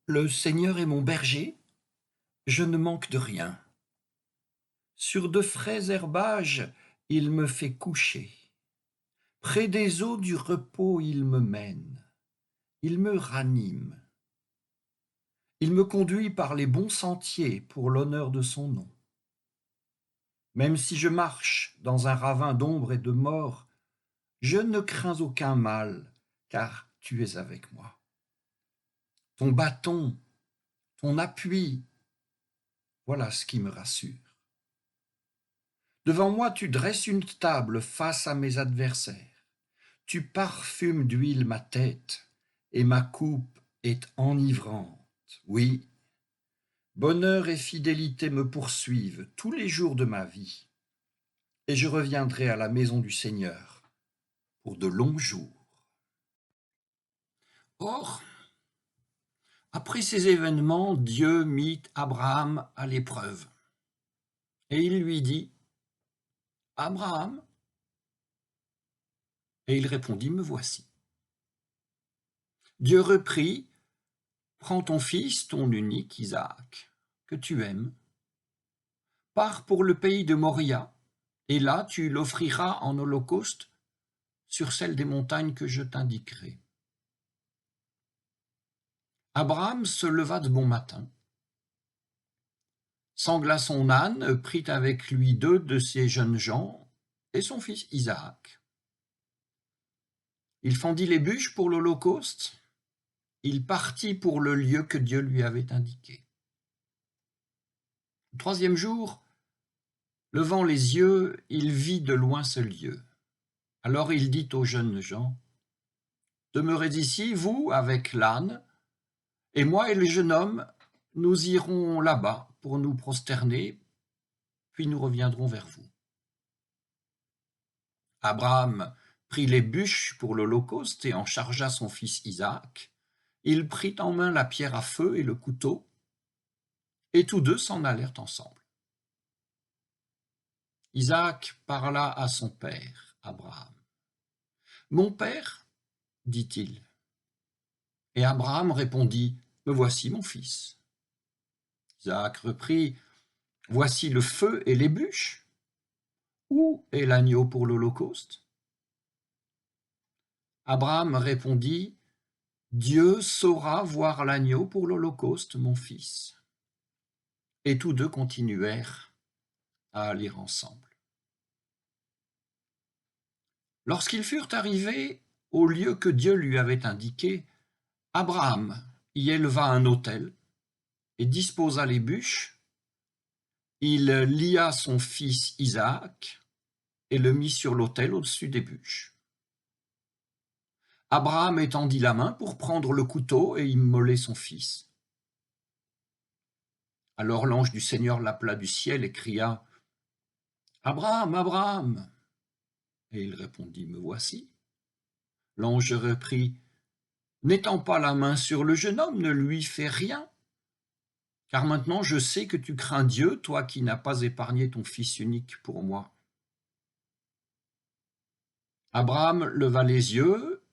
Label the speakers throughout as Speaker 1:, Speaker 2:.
Speaker 1: Le Seigneur est mon berger, je ne manque de rien. Sur de frais herbages, il me fait coucher. Près des eaux du repos, il me mène. Il me ranime. Il me conduit par les bons sentiers pour l'honneur de son nom. Même si je marche dans un ravin d'ombre et de mort, je ne crains aucun mal, car tu es avec moi. Ton bâton, ton appui, voilà ce qui me rassure. Devant moi, tu dresses une table face à mes adversaires. Tu parfumes d'huile ma tête, et ma coupe est enivrante. Oui, bonheur et fidélité me poursuivent tous les jours de ma vie, et je reviendrai à la maison du Seigneur pour de longs jours. Or, après ces événements, Dieu mit Abraham à l'épreuve, et il lui dit, « Abraham ?» Et il répondit, « Me voici. » Dieu reprit, « Prends ton fils, ton unique Isaac, que tu aimes, pars pour le pays de Moria, et là tu l'offriras en holocauste sur celle des montagnes que je t'indiquerai. » Abraham se leva de bon matin, sangla son âne, prit avec lui 2 de ses jeunes gens et son fils Isaac. Il fendit les bûches pour l'holocauste, il partit pour le lieu que Dieu lui avait indiqué. Le 3e jour, levant les yeux, il vit de loin ce lieu. Alors il dit aux jeunes gens, « Demeurez ici, vous, avec l'âne, et moi et le jeune homme, nous irons là-bas pour nous prosterner, puis nous reviendrons vers vous. » Abraham prit les bûches pour l'holocauste et en chargea son fils Isaac. Il prit en main la pierre à feu et le couteau, et tous deux s'en allèrent ensemble. Isaac parla à son père, Abraham. « Mon père, dit-il. Et Abraham répondit, « Me voici, mon fils. » Isaac reprit, « Voici le feu et les bûches. Où est l'agneau pour l'holocauste ?» Abraham répondit, « Dieu saura voir l'agneau pour l'holocauste, mon fils. » Et tous deux continuèrent à aller ensemble. Lorsqu'ils furent arrivés au lieu que Dieu lui avait indiqué, Abraham y éleva un autel et disposa les bûches. Il lia son fils Isaac et le mit sur l'autel au-dessus des bûches. Abraham étendit la main pour prendre le couteau et immoler son fils. Alors l'ange du Seigneur l'appela du ciel et cria, « Abraham, Abraham !» Et il répondit, « Me voici. » L'ange reprit, « N'étends pas la main sur le jeune homme, ne lui fais rien. Car maintenant je sais que tu crains Dieu, toi qui n'as pas épargné ton fils unique pour moi. » Abraham leva les yeux,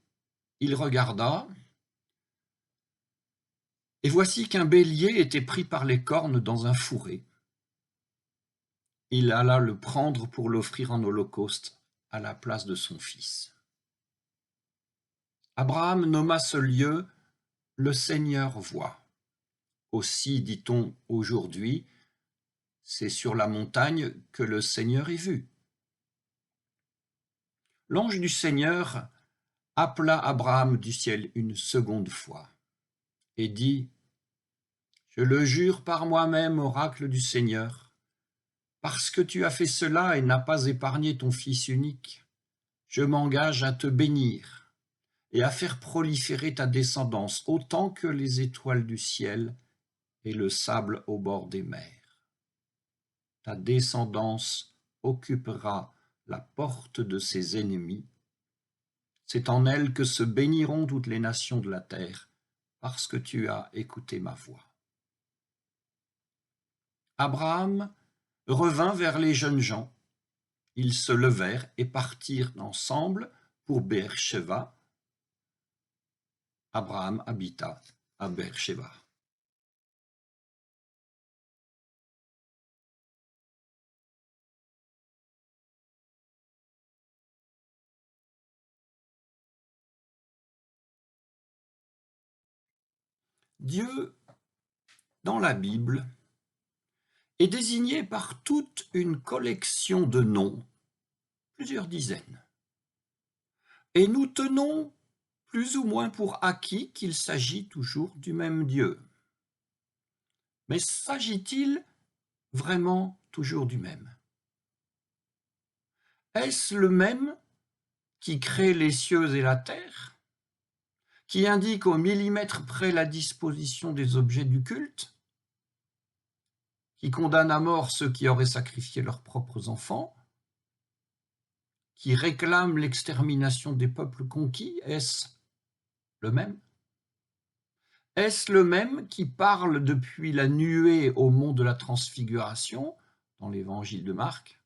Speaker 1: il regarda, et voici qu'un bélier était pris par les cornes dans un fourré. Il alla le prendre pour l'offrir en holocauste à la place de son fils. Abraham nomma ce lieu « Le Seigneur voit ». Aussi dit-on aujourd'hui, c'est sur la montagne que le Seigneur est vu. L'ange du Seigneur appela Abraham du ciel une seconde fois et dit, « Je le jure par moi-même, oracle du Seigneur, parce que tu as fait cela et n'as pas épargné ton fils unique, je m'engage à te bénir et à faire proliférer ta descendance autant que les étoiles du ciel et le sable au bord des mers. Ta descendance occupera la porte de ses ennemis. C'est en elle que se béniront toutes les nations de la terre, parce que tu as écouté ma voix. » Abraham revint vers les jeunes gens. Ils se levèrent et partirent ensemble pour Beer-Sheva. Abraham habita à Beer-Sheva. Dieu, dans la Bible, est désigné par toute une collection de noms, plusieurs dizaines. Et nous tenons plus ou moins pour acquis qu'il s'agit toujours du même Dieu. Mais s'agit-il vraiment toujours du même? Est-ce le même qui crée les cieux et la terre, qui indique au millimètre près la disposition des objets du culte, qui condamne à mort ceux qui auraient sacrifié leurs propres enfants, qui réclame l'extermination des peuples conquis? Est-ce le même? Est-ce le même qui parle depuis la nuée au mont de la Transfiguration, dans l'évangile de Marc,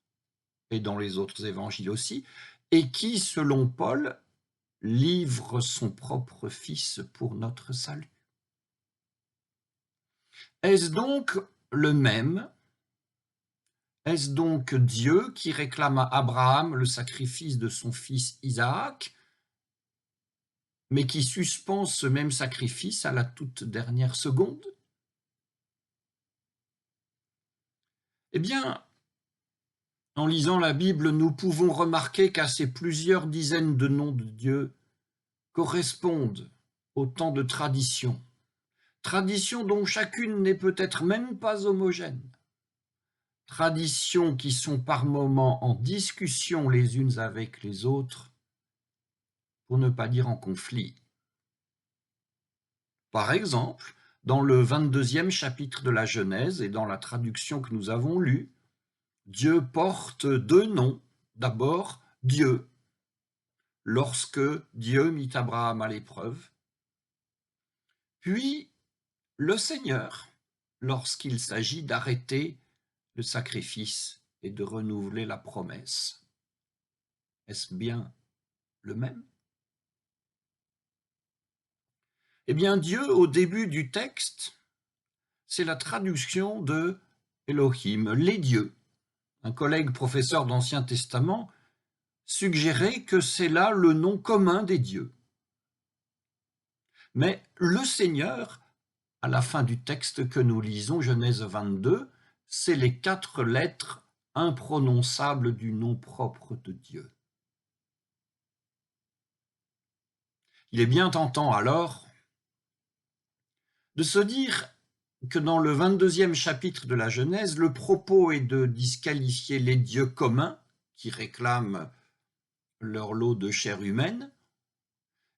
Speaker 1: et dans les autres évangiles aussi, et qui, selon Paul, livre son propre Fils pour notre salut? Est-ce donc le même? Est-ce donc Dieu qui réclame à Abraham le sacrifice de son fils Isaac, mais qui suspend ce même sacrifice à la toute dernière seconde? Eh bien, en lisant la Bible, nous pouvons remarquer qu'à ces plusieurs dizaines de noms de Dieu correspondent autant de traditions, traditions dont chacune n'est peut-être même pas homogène, traditions qui sont par moments en discussion les unes avec les autres, pour ne pas dire en conflit. Par exemple, dans le 22e chapitre de la Genèse et dans la traduction que nous avons lue, Dieu porte deux noms. D'abord, Dieu, lorsque Dieu mit Abraham à l'épreuve, puis le Seigneur, lorsqu'il s'agit d'arrêter le sacrifice et de renouveler la promesse. Est-ce bien le même? Eh bien, Dieu, au début du texte, c'est la traduction de Elohim, les dieux. Un collègue professeur d'Ancien Testament suggérait que c'est là le nom commun des dieux. Mais le Seigneur, à la fin du texte que nous lisons, Genèse 22, c'est les 4 lettres imprononçables du nom propre de Dieu. Il est bien tentant alors de se dire que dans le 22e chapitre de la Genèse, le propos est de disqualifier les dieux communs qui réclament leur lot de chair humaine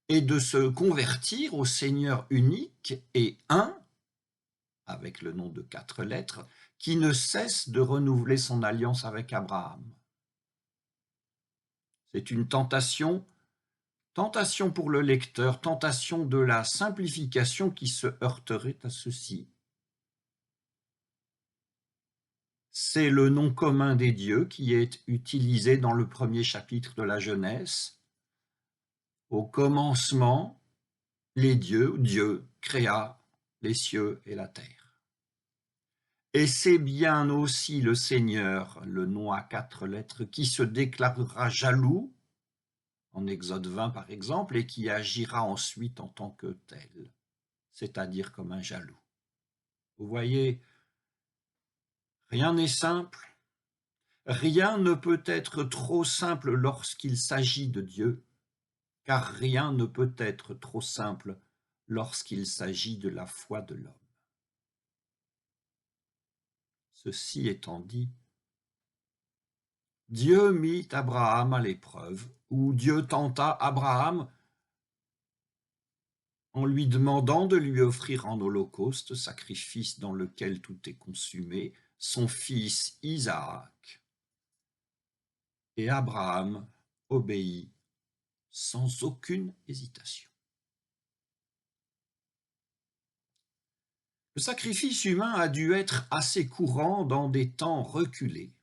Speaker 1: et de se convertir au Seigneur unique et un, avec le nom de 4 lettres, qui ne cesse de renouveler son alliance avec Abraham. C'est une tentation pour le lecteur, tentation de la simplification qui se heurterait à ceci. C'est le nom commun des dieux qui est utilisé dans le premier chapitre de la Genèse. Au commencement, Dieu créa les cieux et la terre. Et c'est bien aussi le Seigneur, le nom à 4 lettres, qui se déclarera jaloux, en Exode 20 par exemple, et qui agira ensuite en tant que tel, c'est-à-dire comme un jaloux. Vous voyez, rien n'est simple, rien ne peut être trop simple lorsqu'il s'agit de Dieu, car rien ne peut être trop simple lorsqu'il s'agit de la foi de l'homme. Ceci étant dit, Dieu mit Abraham à l'épreuve, ou Dieu tenta Abraham en lui demandant de lui offrir en holocauste, sacrifice dans lequel tout est consumé, son fils Isaac. Et Abraham obéit sans aucune hésitation. Le sacrifice humain a dû être assez courant dans des temps reculés.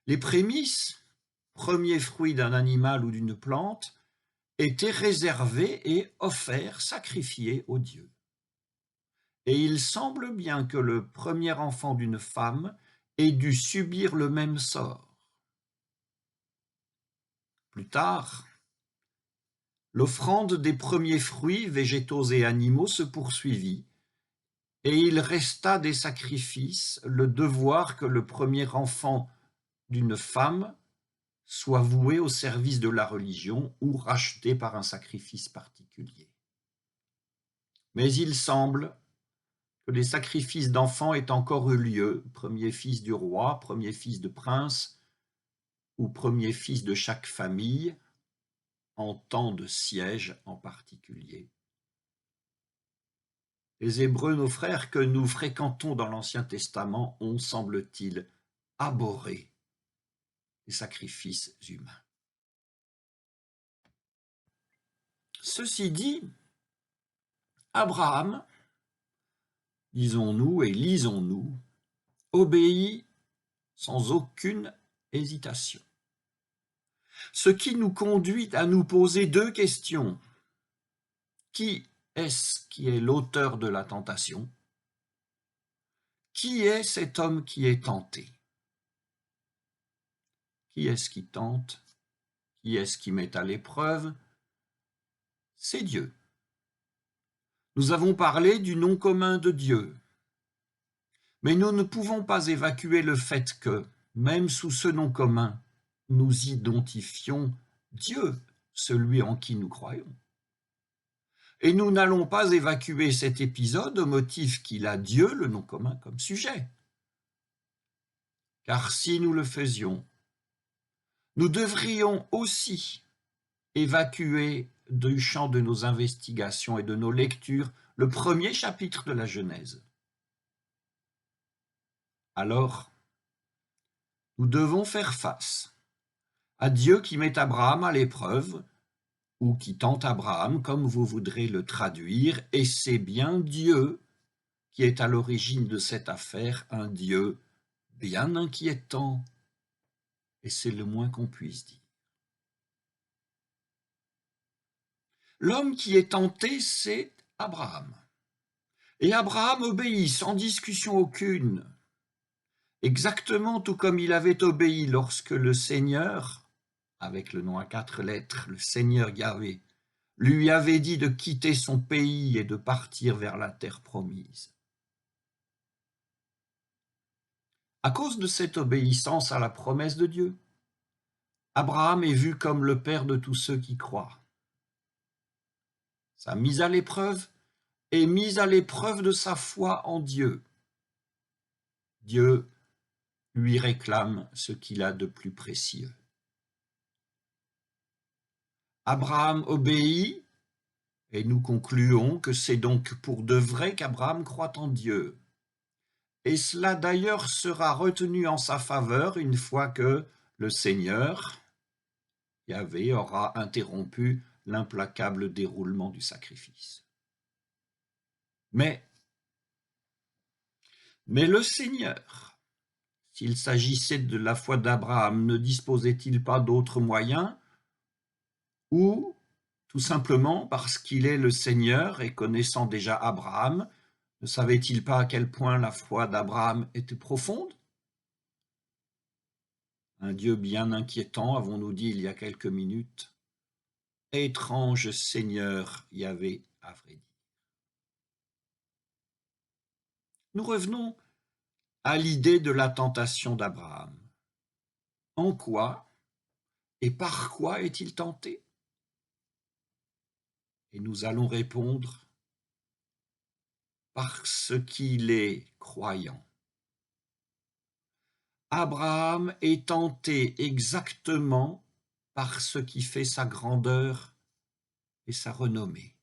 Speaker 1: Les prémices, premiers fruits d'un animal ou d'une plante, étaient réservés et offerts, sacrifiés aux dieux. Et il semble bien que le premier enfant d'une femme ait dû subir le même sort. Plus tard, L'offrande des premiers fruits, végétaux et animaux se poursuivit, et il resta des sacrifices le devoir que le premier enfant d'une femme soit voué au service de la religion ou racheté par un sacrifice particulier. Mais il semble que les sacrifices d'enfants aient encore eu lieu, premier fils du roi, premier fils de prince ou premier fils de chaque famille, en temps de siège en particulier. Les Hébreux, nos frères, que nous fréquentons dans l'Ancien Testament, ont, semble-t-il, abhorré les sacrifices humains. Ceci dit, Abraham, disons-nous et lisons-nous, obéit sans aucune hésitation. Ce qui nous conduit à nous poser deux questions. Qui est-ce qui est l'auteur de la tentation? Qui est cet homme qui est tenté? Qui est-ce qui tente? Qui est-ce qui met à l'épreuve? C'est Dieu. Nous avons parlé du nom commun de Dieu, mais nous ne pouvons pas évacuer le fait que, même sous ce nom commun, nous identifions Dieu, celui en qui nous croyons. Et nous n'allons pas évacuer cet épisode au motif qu'il a Dieu, le nom commun, comme sujet. Car si nous le faisions, nous devrions aussi évacuer du champ de nos investigations et de nos lectures le premier chapitre de la Genèse. Alors, nous devons faire face à Dieu qui met Abraham à l'épreuve, ou qui tente Abraham, comme vous voudrez le traduire, et c'est bien Dieu qui est à l'origine de cette affaire, un Dieu bien inquiétant, et c'est le moins qu'on puisse dire. L'homme qui est tenté, c'est Abraham. Et Abraham obéit sans discussion aucune, exactement tout comme il avait obéi lorsque le Seigneur, avec le nom à 4 lettres, le Seigneur Yahvé, lui avait dit de quitter son pays et de partir vers la terre promise. À cause de cette obéissance à la promesse de Dieu, Abraham est vu comme le père de tous ceux qui croient. Sa mise à l'épreuve est mise à l'épreuve de sa foi en Dieu. Dieu lui réclame ce qu'il a de plus précieux. Abraham obéit, et nous concluons que c'est donc pour de vrai qu'Abraham croit en Dieu. Et cela d'ailleurs sera retenu en sa faveur une fois que le Seigneur, Yahvé, aura interrompu l'implacable déroulement du sacrifice. Mais le Seigneur, s'il s'agissait de la foi d'Abraham, ne disposait-il pas d'autres moyens, ou tout simplement parce qu'il est le Seigneur et connaissant déjà Abraham, ne savait-il pas à quel point la foi d'Abraham était profonde? Un Dieu bien inquiétant, avons-nous dit il y a quelques minutes. Étrange Seigneur Yahvé, à vrai dire. Nous revenons à l'idée de la tentation d'Abraham. En quoi et par quoi est-il tenté? Et nous allons répondre parce qu'il est croyant. Abraham est tenté exactement par ce qui fait sa grandeur et sa renommée.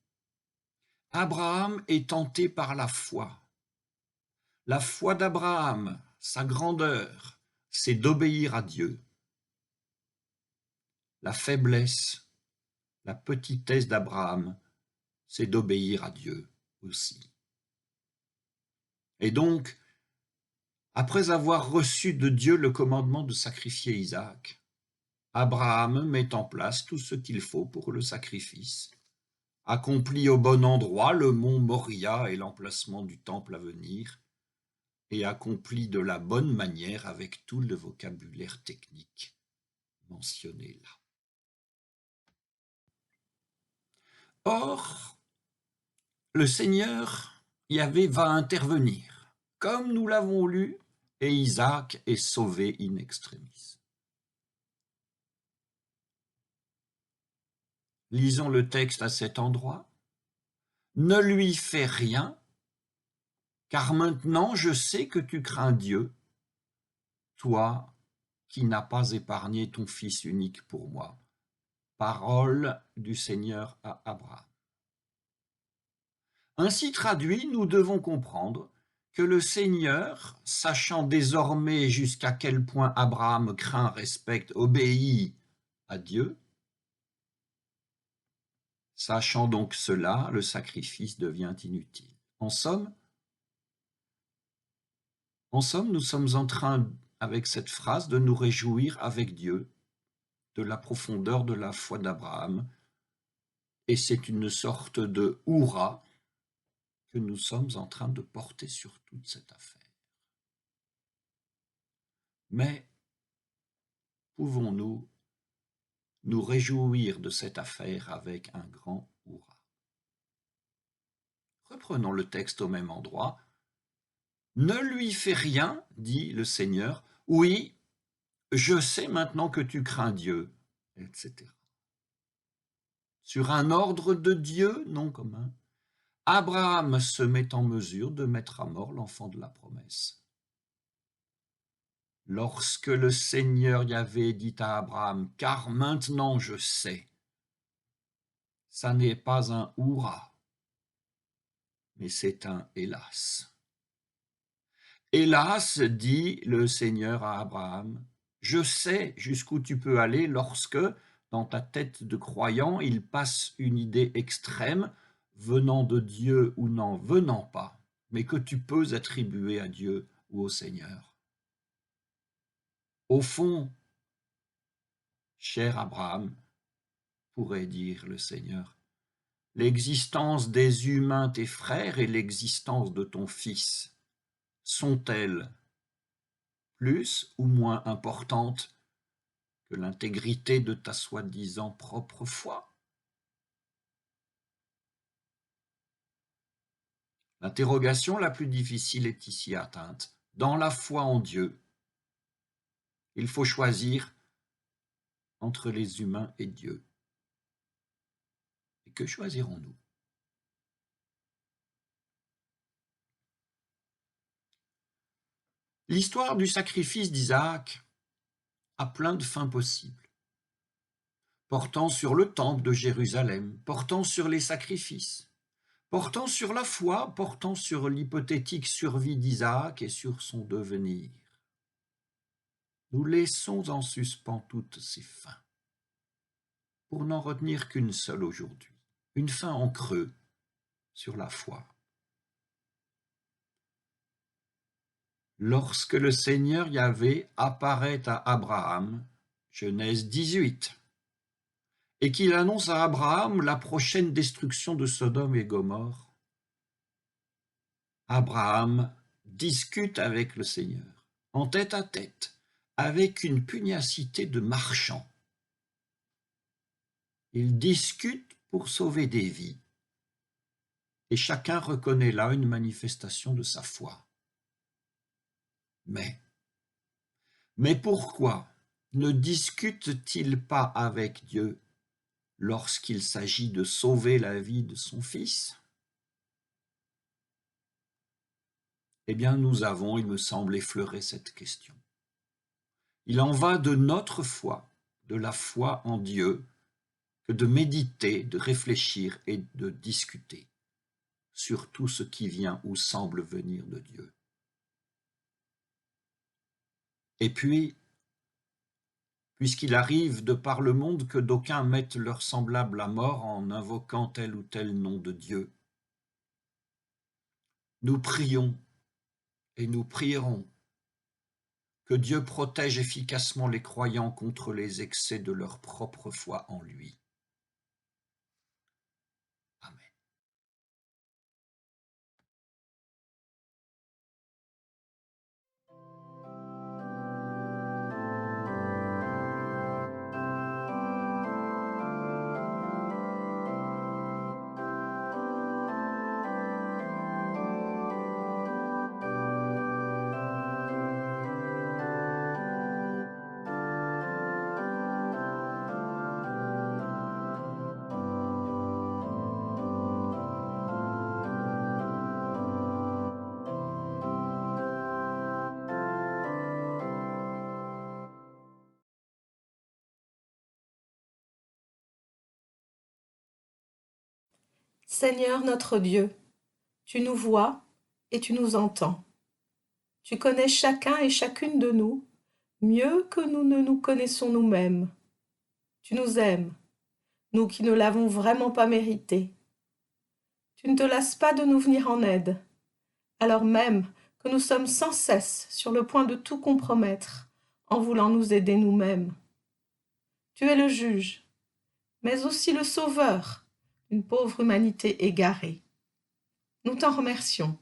Speaker 1: Abraham est tenté par la foi. La foi d'Abraham, sa grandeur, c'est d'obéir à Dieu. La faiblesse, la petitesse d'Abraham, c'est d'obéir à Dieu aussi. Et donc, après avoir reçu de Dieu le commandement de sacrifier Isaac, Abraham met en place tout ce qu'il faut pour le sacrifice, accomplit au bon endroit le mont Moria et l'emplacement du temple à venir, et accomplit de la bonne manière avec tout le vocabulaire technique mentionné là. Or, le Seigneur Yahvé va intervenir, comme nous l'avons lu, et Isaac est sauvé in extremis. Lisons le texte à cet endroit. Ne lui fais rien, car maintenant je sais que tu crains Dieu, toi qui n'as pas épargné ton fils unique pour moi. Parole du Seigneur à Abraham. Ainsi traduit, nous devons comprendre que le Seigneur, sachant désormais jusqu'à quel point Abraham craint, respecte, obéit à Dieu, sachant donc cela, le sacrifice devient inutile. En somme, nous sommes en train, avec cette phrase, de nous réjouir avec Dieu de la profondeur de la foi d'Abraham, et c'est une sorte de hurrah que nous sommes en train de porter sur toute cette affaire. Mais pouvons-nous nous réjouir de cette affaire avec un grand hurrah? Reprenons le texte au même endroit. Ne lui fais rien, dit le Seigneur. Oui, je sais maintenant que tu crains Dieu, etc. Sur un ordre de Dieu non commun, Abraham se met en mesure de mettre à mort l'enfant de la promesse. Lorsque le Seigneur Yahvé dit à Abraham, « Car maintenant je sais », ça n'est pas un « hurrah », mais c'est un « hélas ». Hélas, dit le Seigneur à Abraham, je sais jusqu'où tu peux aller lorsque, dans ta tête de croyant, il passe une idée extrême, venant de Dieu ou n'en venant pas, mais que tu peux attribuer à Dieu ou au Seigneur. Au fond, cher Abraham, pourrait dire le Seigneur, l'existence des humains tes frères et l'existence de ton fils sont-elles plus ou moins importantes que l'intégrité de ta soi-disant propre foi? L'interrogation la plus difficile est ici atteinte. Dans la foi en Dieu, il faut choisir entre les humains et Dieu. Et que choisirons-nous? L'histoire du sacrifice d'Isaac a plein de fins possibles, portant sur le temple de Jérusalem, portant sur les sacrifices, portant sur la foi, portant sur l'hypothétique survie d'Isaac et sur son devenir. Nous laissons en suspens toutes ces fins, pour n'en retenir qu'une seule aujourd'hui, une fin en creux sur la foi. Lorsque le Seigneur Yahvé apparaît à Abraham, Genèse 18, et qu'il annonce à Abraham la prochaine destruction de Sodome et Gomorrhe, Abraham discute avec le Seigneur, en tête à tête, avec une pugnacité de marchand. Il discute pour sauver des vies, et chacun reconnaît là une manifestation de sa foi. Mais pourquoi ne discute-t-il pas avec Dieu lorsqu'il s'agit de sauver la vie de son fils? Eh bien, nous avons, il me semble, effleuré cette question. Il en va de notre foi, de la foi en Dieu, que de méditer, de réfléchir et de discuter sur tout ce qui vient ou semble venir de Dieu. Et puis, puisqu'il arrive de par le monde que d'aucuns mettent leurs semblables à mort en invoquant tel ou tel nom de Dieu, nous prions et nous prierons que Dieu protège efficacement les croyants contre les excès de leur propre foi en lui.
Speaker 2: Seigneur notre Dieu, tu nous vois et tu nous entends. Tu connais chacun et chacune de nous mieux que nous ne nous connaissons nous-mêmes. Tu nous aimes, nous qui ne l'avons vraiment pas mérité. Tu ne te lasses pas de nous venir en aide, alors même que nous sommes sans cesse sur le point de tout compromettre en voulant nous aider nous-mêmes. Tu es le juge, mais aussi le sauveur d'une pauvre humanité égarée. Nous t'en remercions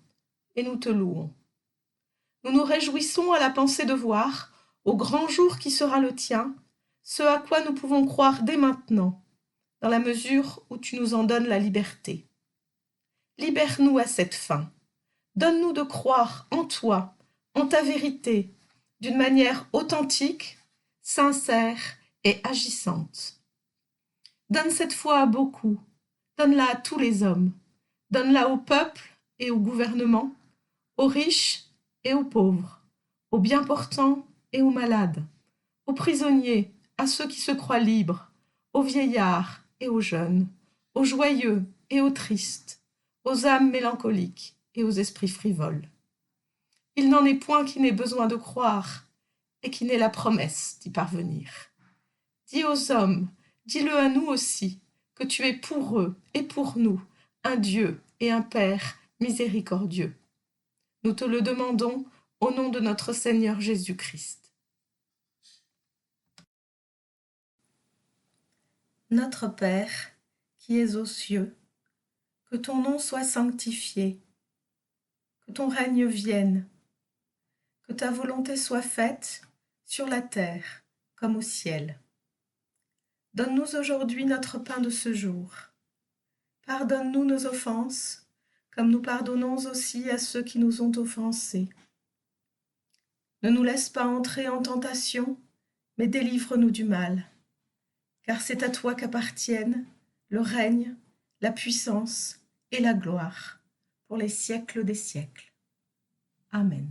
Speaker 2: et nous te louons. Nous nous réjouissons à la pensée de voir, au grand jour qui sera le tien, ce à quoi nous pouvons croire dès maintenant, dans la mesure où tu nous en donnes la liberté. Libère-nous à cette fin. Donne-nous de croire en toi, en ta vérité, d'une manière authentique, sincère et agissante. Donne cette foi à beaucoup, donne-la à tous les hommes, donne-la au peuple et au gouvernement, aux riches et aux pauvres, aux bien portants et aux malades, aux prisonniers, à ceux qui se croient libres, aux vieillards et aux jeunes, aux joyeux et aux tristes, aux âmes mélancoliques et aux esprits frivoles. Il n'en est point qui n'ait besoin de croire et qui n'ait la promesse d'y parvenir. Dis aux hommes, dis-le à nous aussi, que tu es pour eux et pour nous un Dieu et un Père miséricordieux. Nous te le demandons au nom de notre Seigneur Jésus-Christ. Notre Père, qui es aux cieux, que ton nom soit sanctifié, que ton règne vienne, que ta volonté soit faite sur la terre comme au ciel. Donne-nous aujourd'hui notre pain de ce jour. Pardonne-nous nos offenses, comme nous pardonnons aussi à ceux qui nous ont offensés. Ne nous laisse pas entrer en tentation, mais délivre-nous du mal. Car c'est à toi qu'appartiennent le règne, la puissance et la gloire, pour les siècles des siècles. Amen.